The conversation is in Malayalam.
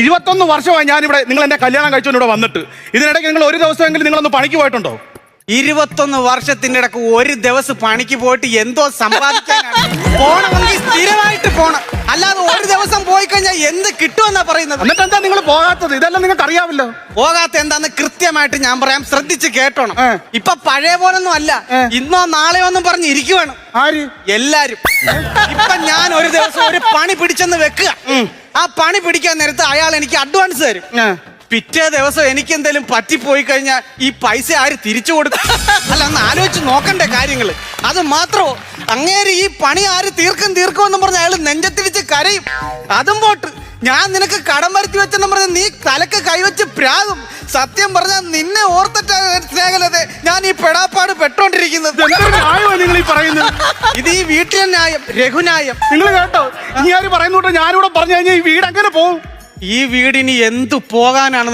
21 വർഷമായി ഞാനിവിടെ നിങ്ങൾ എന്നെ കല്യാണം കഴിച്ചുകൊണ്ട് ഇവിടെ വന്നിട്ട്. ഇതിനിടയ്ക്ക് നിങ്ങൾ ഒരു ദിവസമെങ്കിലും നിങ്ങളൊന്ന് പണിക്ക് പോയിട്ടുണ്ടോ? 21 വർഷത്തിന്റെ ഇടക്ക് ഒരു ദിവസം പണിക്ക് പോയിട്ട് എന്തോ സമ്പാദിക്കാനാണ്? പോണമെങ്കിൽ സ്ഥിരമായിട്ട് പോണം, അല്ലാതെ ഒരു ദിവസം പോയി കഴിഞ്ഞാൽ എന്ത് കിട്ടുമെന്നാ പറയുന്നത്. എന്നിട്ട് എന്താ നിങ്ങൾ പോകാത്തത്? ഇതെല്ലാം നിങ്ങൾക്ക് അറിയാമല്ലോ. പോകാത്ത എന്താന്ന് കൃത്യമായിട്ട് ഞാൻ പറയാം, ശ്രദ്ധിച്ച് കേട്ടോണം. ഇപ്പൊ പഴയ പോലൊന്നും അല്ല, ഇന്നോ നാളെയോ ഒന്നും പറഞ്ഞ് ഇരിക്കുവാണ് ആര്? എല്ലാരും. ഇപ്പൊ ഞാൻ ഒരു ദിവസം ഒരു പണി പിടിച്ചെന്ന് വെക്കുക, ആ പണി പിടിക്കാൻ നേരത്ത് അയാൾ എനിക്ക് അഡ്വാൻസ് തരും. പിറ്റേ ദിവസം എനിക്ക് എന്തെങ്കിലും പറ്റിപ്പോയി കഴിഞ്ഞാൽ ഈ പൈസ ആര് തിരിച്ചു കൊടുക്കും? അല്ല, ഒന്ന് ആലോചിച്ച് നോക്കണ്ടേ കാര്യങ്ങള്. അത് മാത്രമോ, അങ്ങേര് ഈ പണി ആര് തീർക്കുമെന്നും പറഞ്ഞ അയാൾ നെഞ്ചത്തിരിച്ച് കരയും. അതും പോട്ട്, ഞാൻ നിനക്ക് കടം വരുത്തി വെച്ചെന്നും പറഞ്ഞ നീ തലക്ക് കൈവച്ച് പ്രാകും. സത്യം പറഞ്ഞാൽ നിന്നെ ഓർത്തിട്ട് സ്നേഹലതെ ഞാൻ ഈ പെടാപ്പാട് പെട്ടോണ്ടിരിക്കുന്നത്. നിങ്ങൾ ഈ പറയുന്നത് ഇത് ഈ വീട്ടിലെ ന്യായം, രഘുന്യായം. നിങ്ങൾ കേട്ടോ? ഇനി ആര് പറയുന്നു? ഞാനിവിടെ പറഞ്ഞു കഴിഞ്ഞാൽ ഈ വീട് എങ്ങനെ പോകും? ഈ വീടിന് എന്തു പോകാനാണെന്ന്